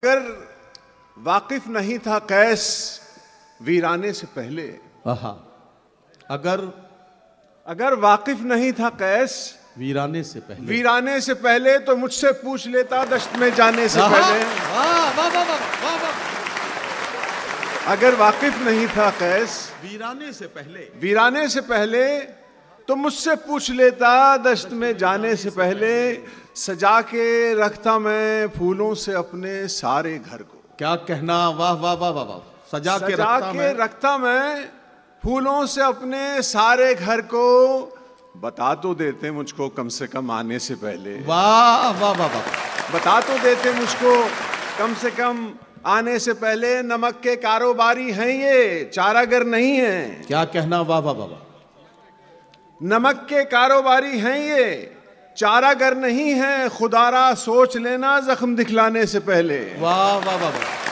अगर वाकिफ नहीं था कैस वीराने से पहले, अगर वाकिफ नहीं था कैस वीराने से पहले तो मुझसे पूछ लेता दश्त में जाने से पहले। अगर वाकिफ नहीं था कैस वीराने से पहले तो मुझसे पूछ लेता दश्त में जाने से पहले। सजा के रखता मैं फूलों से अपने सारे घर को। क्या कहना, वाह वाह वाह वाह वाह। सजा के रखता मैं फूलों से अपने सारे घर को। बता तो देते मुझको कम से कम आने से पहले। वाह वाह वाह वाह। बता तो देते मुझको कम से कम आने से पहले। नमक के कारोबारी हैं ये, चारागर नहीं है। क्या कहना, वाह वाह वाह। नमक के कारोबारी हैं ये, चारागर नहीं है। खुदारा सोच लेना जख्म दिखलाने से पहले। वाह वाह वाह वाह।